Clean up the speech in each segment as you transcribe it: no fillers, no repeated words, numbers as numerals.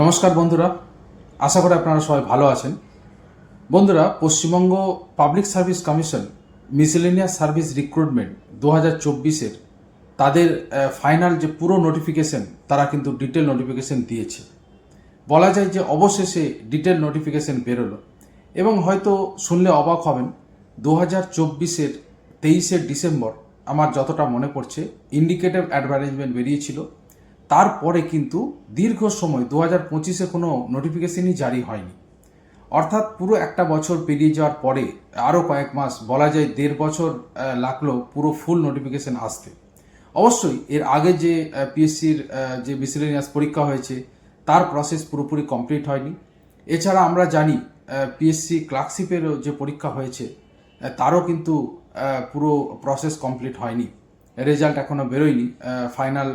নমস্কার বন্ধুরা, আশা করি আপনারা সবাই ভালো আছেন। বন্ধুরা, Paschimbanga public service commission miscellaneous service recruitment 2024-এর তাদের ফাইনাল যে পুরো নোটিফিকেশন, তারা কিন্তু ডিটেল নোটিফিকেশন দিয়েছে। বলা যায় যে অবশেষে ডিটেল নোটিফিকেশন বেরোলো এবং হয়তো শুনলে অবাক হবেন, 2024-এর 23শে ডিসেম্বর আমার যতটা মনে পড়ছে ইন্ডিকেটিভ অ্যাডভার্টাইজমেন্ট বেরিয়েছিল। তারপরে কিন্তু দীর্ঘ সময় 2025-এ কোনো নোটিফিকেশনই জারি হয়নি। অর্থাৎ পুরো একটা বছর পেরিয়ে যাওয়ার পরে আরও কয়েক মাস, বলা যায় 1.5 বছর লাগলো পুরো ফুল নোটিফিকেশন আসতে। অবশ্যই এর আগে যে পিএসসির যে মিসেলেনিয়াস পরীক্ষা হয়েছে তার প্রসেস পুরোপুরি কমপ্লিট হয়নি। এছাড়া আমরা জানি পিএসসি ক্লার্কশিপেরও যে পরীক্ষা হয়েছে তারও কিন্তু পুরো প্রসেস কমপ্লিট হয়নি। রেজাল্ট এখনও বেরোয়নি, ফাইনাল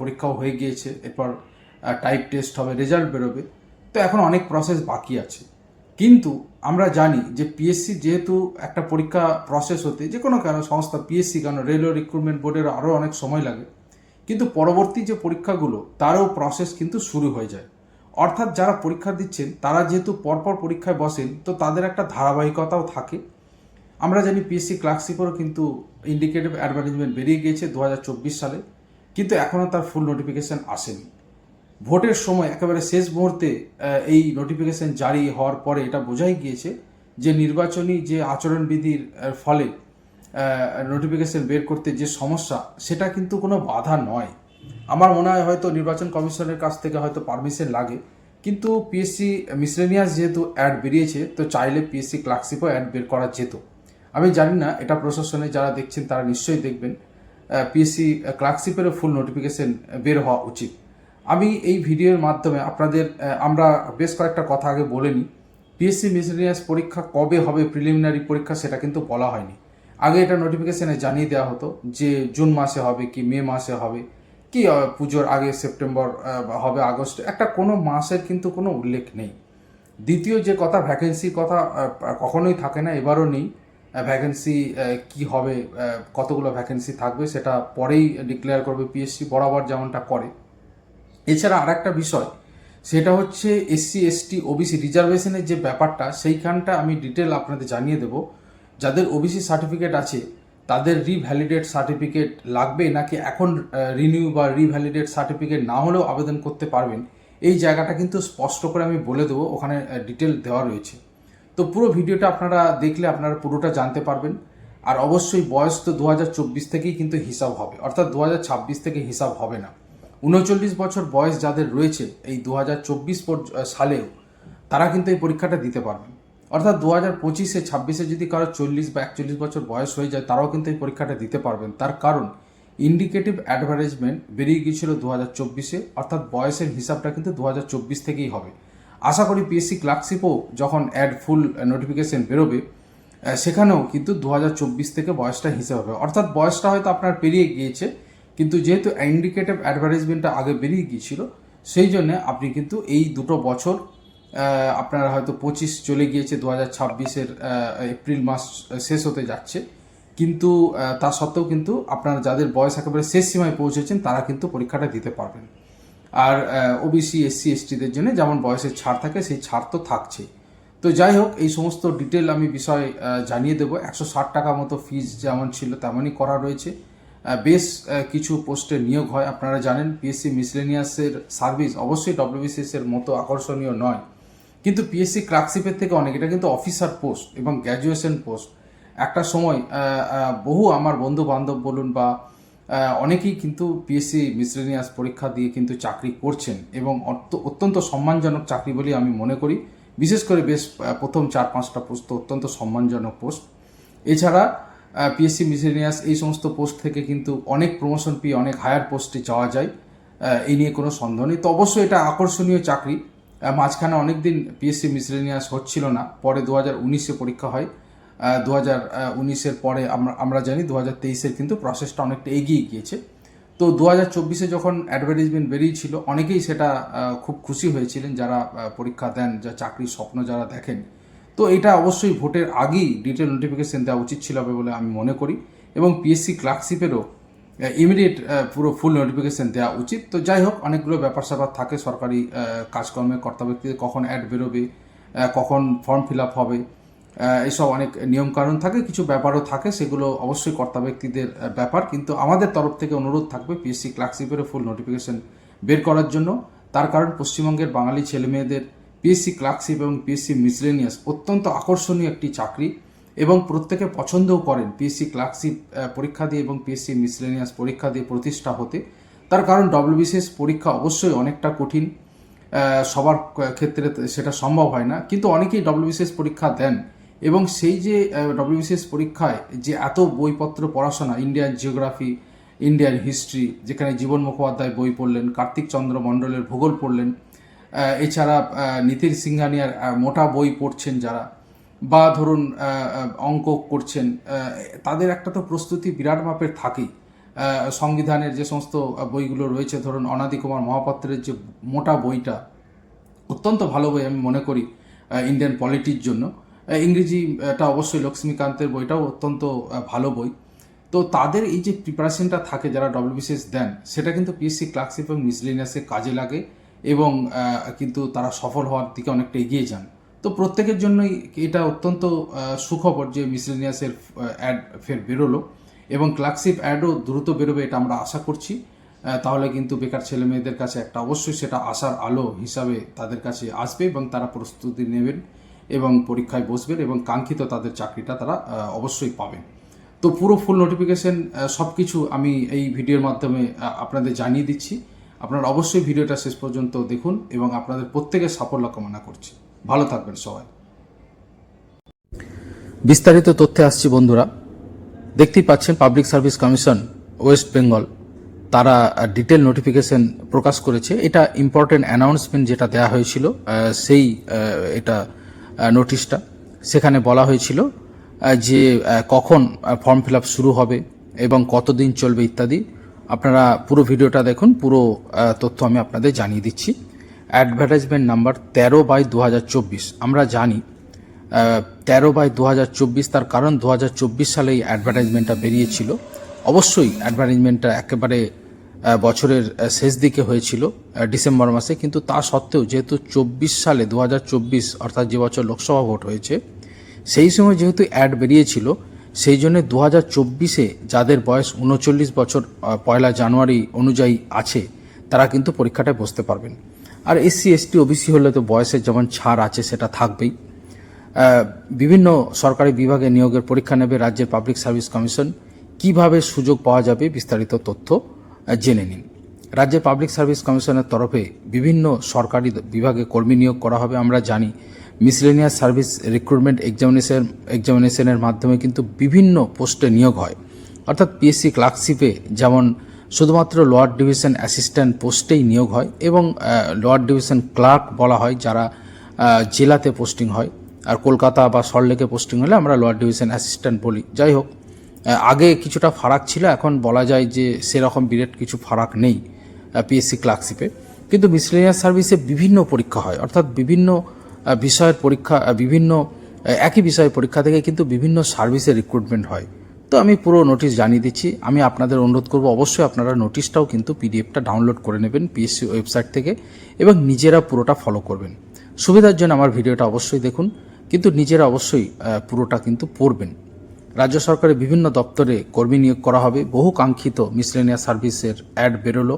পরীক্ষাও হয়ে গিয়েছে, এরপর টাইপ টেস্ট হবে, রেজাল্ট বেরোবে। তো এখন অনেক প্রসেস বাকি আছে। কিন্তু আমরা জানি যে পিএসসি যেহেতু একটা পরীক্ষা প্রসেস হতে, যে কোনো কেন সংস্থা, পিএসসি কেন, রেলওয়ে রিক্রুটমেন্ট বোর্ডের আরও অনেক সময় লাগে, কিন্তু পরবর্তী যে পরীক্ষাগুলো তারও প্রসেস কিন্তু শুরু হয়ে যায়। অর্থাৎ যারা পরীক্ষা দিচ্ছেন তারা যেহেতু পরপর পরীক্ষায় বসেন, তো তাদের একটা ধারাবাহিকতাও থাকে। আমরা জানি পিএসসি ক্লার্কশিপেরও কিন্তু ইন্ডিকেটিভ অ্যাডভার্টাইজমেন্ট বেরিয়ে গিয়েছে 2024 সালে, কিন্তু এখনও তার ফুল নোটিফিকেশান আসেনি। ভোটের সময় একেবারে শেষ মুহূর্তে এই নোটিফিকেশান জারি হওয়ার পরে এটা বোঝাই গিয়েছে যে নির্বাচনী যে আচরণবিধির ফলে নোটিফিকেশান বের করতে যে সমস্যা, সেটা কিন্তু কোনো বাধা নয়। আমার মনে হয় হয়তো নির্বাচন কমিশনের কাছ থেকে হয়তো পারমিশন লাগে, কিন্তু পিএসসি মিসলেনিয়াস যেহেতু অ্যাড বেরিয়েছে, তো চাইলে পিএসসি ক্লার্কশিপও অ্যাড বের করা যেত। আমি জানি না, এটা প্রশাসনে যারা দেখছেন তারা নিশ্চয়ই দেখবেন, পিএসসি ক্লার্কশিপেরও ফুল নোটিফিকেশন বের হওয়া উচিত। আমি এই ভিডিওর মাধ্যমে আপনাদের আমরা বেশ কয়েকটা কথা আগে বলে নিই। পিএসসি মিসেলেনিয়াস পরীক্ষা কবে হবে, প্রিলিমিনারি পরীক্ষা, সেটা কিন্তু বলা হয়নি। আগে এটা নোটিফিকেশানে জানিয়ে দেওয়া হতো যে জুন মাসে হবে কি মে মাসে হবে কি পুজোর আগে সেপ্টেম্বর হবে, আগস্ট, একটা কোনো মাসের কিন্তু কোনো উল্লেখ নেই। দ্বিতীয় যে কথা, ভ্যাকেন্সির কথা কখনোই থাকে না, এবারও নেই। ভ্যাকেন্সি কি হবে, কতগুলো ভ্যাকেন্সি থাকবে, সেটা পরেই ডিক্লেয়ার করবে পিএসসি, বরাবর যেমনটা করে। এছাড়া আর একটা বিষয়, সেটা হচ্ছে এসসি এসটি ওবিসি রিজার্ভেশনের যে ব্যাপারটা, সেইখানটা আমি ডিটেল আপনাদের জানিয়ে দেব। যাদের ওবিসি সার্টিফিকেট আছে তাদের রিভ্যালিডেট সার্টিফিকেট লাগবে নাকি এখন রিনিউ বা রিভ্যালিডেট সার্টিফিকেট না হলেও আবেদন করতে পারবেন, এই জায়গাটা কিন্তু স্পষ্ট করে আমি বলে দেবো, ওখানে ডিটেল দেওয়া রয়েছে। তো পুরো ভিডিওটা আপনারা দেখলে আপনারা পুরোটা জানতে পারবেন। আর অবশ্যই বয়স তো 2024 থেকেই কিন্তু হিসাব হবে, অর্থাৎ 2026 থেকে হিসাব হবে না। 39 বছর বয়স যাদের রয়েছে এই 2024 সালেও, তারা কিন্তু এই পরীক্ষাটা দিতে পারবেন। অর্থাৎ 2025-এ 26-এ যদি কারো 40 বা 41 বছর বয়স হয়ে যায়, তারাও কিন্তু এই পরীক্ষাটা দিতে পারবেন। তার কারণ ইন্ডিকেটিভ অ্যাডভার্টাইজমেন্ট বেরিয়ে গিয়েছিল 2024-এ, অর্থাৎ বয়সের হিসাবটা কিন্তু 2024 থেকেই হবে। আশা করি পিএসসি ক্লার্কশিপও যখন অ্যাড ফুল নোটিফিকেশন বেরোবে, সেখানেও কিন্তু 2024 থেকে বয়সটা হিসেবে হবে। অর্থাৎ বয়সটা হয়তো আপনার পেরিয়ে গিয়েছে, কিন্তু যেহেতু ইন্ডিকেটিভ অ্যাডভার্টাইজমেন্টটা আগে বেরিয়ে গিয়েছিল, সেই জন্য আপনি কিন্তু এই দুটো বছর, আপনার হয়তো 25 চলে গিয়েছে, 2026-এর এপ্রিল মাস শেষ হতে যাচ্ছে, কিন্তু তা সত্ত্বেও কিন্তু আপনারা যাদের বয়স একেবারে শেষ সীমায় পৌঁছেছেন তারা কিন্তু পরীক্ষাটা দিতে পারবেন। আর ওবিসি এসসি এসটিদের জন্য যেমন বয়সের ছাড় থাকে, সেই ছাড় তো থাকছেই। তো যাই হোক, এই সমস্ত ডিটেল আমি বিষয় জানিয়ে দেবো। 160 টাকা মতো ফিজ যেমন ছিল তেমনই করা রয়েছে। বেশ কিছু পোস্টে নিয়োগ হয়, আপনারা জানেন। পিএসসি মিসলেনিয়াসের সার্ভিস অবশ্যই ডব্লিউবিসিএস এর মতো আকর্ষণীয় নয়, কিন্তু পিএসসি ক্লার্কশিপের থেকে অনেক, এটা কিন্তু অফিসার পোস্ট এবং গ্র্যাজুয়েশন পোস্ট। একটা সময় বহু আমার বন্ধু বান্ধব বলুন বা অনেকেই কিন্তু পিএসসি মিসলেনিয়াস পরীক্ষা দিয়ে কিন্তু চাকরি করছেন, এবং অত্যন্ত সম্মানজনক চাকরি বলে আমি মনে করি। বিশেষ করে বেশ প্রথম 4-5টা পোস্ট অত্যন্ত সম্মানজনক পোস্ট। এছাড়া পিএসসি মিসলেনিয়াস এই সমস্ত পোস্ট থেকে কিন্তু অনেক প্রমোশন পেয়ে অনেক হায়ার পোস্টে যাওয়া যায়, এই নিয়ে কোনো সন্দেহ নেই। তো অবশ্যই এটা আকর্ষণীয় চাকরি। মাঝখানে অনেক দিন পিএসসি মিসলেনিয়াস হচ্ছিল না, পরে 2019-এ পরীক্ষা হয়। 2019-এর পরে আমরা জানি 2023-এর কিন্তু প্রসেসটা অনেকটা এগিয়ে গিয়েছে। তো 2024-এ যখন অ্যাডভার্টাইজমেন্ট বেরিয়েছিল, অনেকেই সেটা খুব খুশি হয়েছিলেন, যারা পরীক্ষা দেন, যা চাকরির স্বপ্ন যারা দেখেন। তো এটা অবশ্যই ভোটের আগেই ডিটেল নোটিফিকেশন দেওয়া উচিত ছিল বলে আমি মনে করি। এবং পিএসসি ক্লার্কশিপেরও ইমিডিয়েট পুরো ফুল নোটিফিকেশন দেওয়া উচিত। তো যাই হোক, অনেকগুলো ব্যাপার স্যাপার থাকে সরকারি কাজকর্মে, কর্তা ব্যক্তিদের কখন অ্যাড বেরোবে, কখন ফর্ম ফিল আপ হবে, এইসব অনেক নিয়মকানুন থাকে, কিছু ব্যাপারও থাকে, সেগুলো অবশ্যই কর্তা ব্যক্তিদের ব্যাপার। কিন্তু আমাদের তরফ থেকে অনুরোধ থাকবে পিএসসি ক্লার্কশিপেরও ফুল নোটিফিকেশন বের করার জন্য। তার কারণ পশ্চিমবঙ্গের বাঙালি ছেলেমেয়েদের পিএসসি ক্লার্কশিপ এবং পিএসসি মিসলেনিয়াস অত্যন্ত আকর্ষণীয় একটি চাকরি, এবং প্রত্যেকে পছন্দও করেন পিএসসি ক্লার্কশিপ পরীক্ষা দিয়ে এবং পিএসসি মিসলেনিয়াস পরীক্ষা দিয়ে প্রতিষ্ঠা হতে। তার কারণ ডব্লিউবিসিএস পরীক্ষা অবশ্যই অনেকটা কঠিন, সবার ক্ষেত্রে সেটা সম্ভব হয় না, কিন্তু অনেকেই ডব্লিউবিসিএস পরীক্ষা দেন। এবং সেই যে ডব্লিউবিসিএস পরীক্ষায় যে এত বইপত্র পড়াশোনা, ইন্ডিয়ান জিওগ্রাফি, ইন্ডিয়ান হিস্ট্রি, যেখানে জীবন মুখোপাধ্যায় বই পড়লেন, কার্তিক চন্দ্র মণ্ডলের ভূগোল পড়লেন, এছাড়া নীতির সিংহানিয়ার মোটা বই পড়ছেন যারা, বা ধরুন অঙ্ক করছেন, তাদের একটা তো প্রস্তুতি বিরাট মাপের থাকেই। সংবিধানের যে সমস্ত বইগুলো রয়েছে, ধরুন অনাদি কুমার মহাপাত্রের যে মোটা বইটা অত্যন্ত ভালো বই আমি মনে করি ইন্ডিয়ান পলিটির জন্য। ইংরেজিটা অবশ্যই লক্ষ্মীকান্তের বইটাও অত্যন্ত ভালো বই। তো তাদের এই যে প্রিপারেশনটা থাকে যারা ডব্লিউবিসিএস দেন, সেটা কিন্তু পিএসসি ক্লার্কশিপ এবং মিসলেনিয়াসে কাজে লাগে, এবং কিন্তু তারা সফল হওয়ার দিকে অনেকটা এগিয়ে যান। তো প্রত্যেকের জন্যই এটা অত্যন্ত সুখবর যে মিসলেনিয়াসের অ্যাড ফের বেরোলো, এবং ক্লার্কশিপ অ্যাডও দ্রুত বেরোবে, এটা আমরা আশা করছি। তাহলে কিন্তু বেকার ছেলে মেয়েদের কাছে একটা অবশ্যই সেটা আশার আলো হিসাবে তাদের কাছে আসবে, এবং তারা প্রস্তুতি নেবেন এবং পরীক্ষায় বসবেন, এবং কাঙ্ক্ষিত তাদের চাকরিটা তারা অবশ্যই পাবেন। তো পুরো ফুল নোটিফিকেশন সব কিছু আমি এই ভিডিওর মাধ্যমে আপনাদের জানিয়ে দিচ্ছি। আপনারা অবশ্যই ভিডিওটা শেষ পর্যন্ত দেখুন, এবং আপনাদের প্রত্যেকের সাফল্য কামনা করছি। ভালো থাকবেন সবাই। বিস্তারিত তথ্যে আসছি বন্ধুরা। দেখতেই পাচ্ছেন public service commission West Bengal তারা ডিটেল নোটিফিকেশন প্রকাশ করেছে। এটা ইম্পর্টেন্ট অ্যানাউন্সমেন্ট যেটা দেওয়া হয়েছিল, সেই এটা নোটিশটা, সেখানে বলা হয়েছিল যে কখন ফর্ম ফিল আপ শুরু হবে এবং কতদিন চলবে ইত্যাদি। আপনারা পুরো ভিডিওটা দেখুন, পুরো তথ্য আমি আপনাদের জানিয়ে দিচ্ছি। Advertisement number 13/2024। আমরা জানি 13/2024, তার কারণ 2024 সালে এই অ্যাডভার্টাইজমেন্টটা বেরিয়েছিল। অবশ্যই অ্যাডভার্টাইজমেন্টটা একেবারে বছরের শেষ দিকে হয়েছিল, ডিসেম্বর মাসে, কিন্তু তা সত্ত্বেও যেহেতু 24 সালে 2024 অর্থাৎ যে বছর লোকসভা ভোট হয়েছে, সেই সময় যেহেতু অ্যাড বেরিয়েছিল, সেই জন্য 2024-এ যাদের বয়স 39 বছর 1 জানুয়ারি অনুযায়ী আছে, তারা কিন্তু পরীক্ষাটায় বসতে পারবেন। আর এসসি এসটি ওবিসি হলে তো বয়সের যেমন ছাড় আছে সেটা থাকবেই। বিভিন্ন সরকারি বিভাগে নিয়োগের পরীক্ষা নেবে রাজ্যের পাবলিক সার্ভিস কমিশন। কিভাবে সুযোগ পাওয়া যাবে বিস্তারিত তথ্য জেনে নিন। রাজ্যের পাবলিক সার্ভিস কমিশনের তরফে বিভিন্ন সরকারি বিভাগে কর্মী নিয়োগ করা হবে। আমরা জানি মিসলেনিয়াস সার্ভিস রিক্রুটমেন্ট এক্সামিনেশনের মাধ্যমে কিন্তু বিভিন্ন পোস্টে নিয়োগ হয়, অর্থাৎ পিএসসি ক্লার্কশিপে যেমন শুধুমাত্র লোয়ার ডিভিশন অ্যাসিস্ট্যান্ট পোস্টেই নিয়োগ হয়, এবং লোয়ার ডিভিশন ক্লার্ক বলা হয় যারা জেলাতে পোস্টিং হয়, আর কলকাতা বা সল্টলেকে পোস্টিং হলে আমরা লোয়ার ডিভিশন অ্যাসিস্ট্যান্ট বলি। যাই হোক, আগে কিছুটা ফারাক ছিল, এখন বলা যায় যে সেরকম বিরাট কিছু ফারাক নেই পিএসসি ক্লার্কশিপে। কিন্তু মিসলেনিয়াস সার্ভিসে বিভিন্ন পরীক্ষা হয়, অর্থাৎ বিভিন্ন বিষয়ের পরীক্ষা, বিভিন্ন একই বিষয়ের পরীক্ষা থেকে কিন্তু বিভিন্ন সার্ভিসে রিক্রুটমেন্ট হয়। তো আমি পুরো নোটিশ জানিয়ে দিচ্ছি। আমি আপনাদের অনুরোধ করব, অবশ্যই আপনারা নোটিশটাও কিন্তু পিডিএফটা ডাউনলোড করে নেবেন পিএসসি ওয়েবসাইট থেকে, এবং নিজেরা পুরোটা ফলো করবেন। সুবিধার জন্য আমার ভিডিওটা অবশ্যই দেখুন, কিন্তু নিজেরা অবশ্যই পুরোটা কিন্তু পড়বেন। রাজ্য সরকারের বিভিন্ন দপ্তরে কর্মী নিয়োগ করা হবে। বহু কাঙ্ক্ষিত মিসলেনিয়াস সার্ভিসের অ্যাড বেরোলো।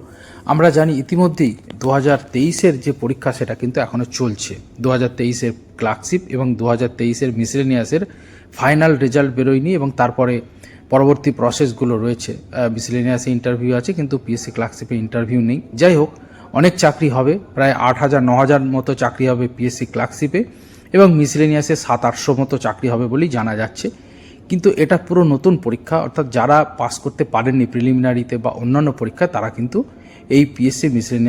আমরা জানি ইতিমধ্যেই 2023-এর যে পরীক্ষা সেটা কিন্তু এখনও চলছে। 2023-এর ক্লার্কশিপ এবং 2023-এর মিসলেনিয়াসের ফাইনাল রেজাল্ট বেরোয়নি, এবং তারপরে পরবর্তী প্রসেসগুলো রয়েছে। মিসলেনিয়াসে ইন্টারভিউ আছে, কিন্তু পিএসসি ক্লার্কশিপে ইন্টারভিউ নেই। যাই হোক, অনেক চাকরি হবে, প্রায় 8,000-9,000 মতো চাকরি হবে পিএসসি ক্লার্কশিপে, এবং মিসলেনিয়াসে 700-800 মতো চাকরি হবে বলেই জানা যাচ্ছে। কিন্তু এটা পুরো নতুন পরীক্ষা, অর্থাৎ যারা পাস করতে পারেননি প্রিলিমিনারিতে বা অন্যান্য পরীক্ষা, তারা কিন্তু এই পিএসসি মিসলেনিয়াস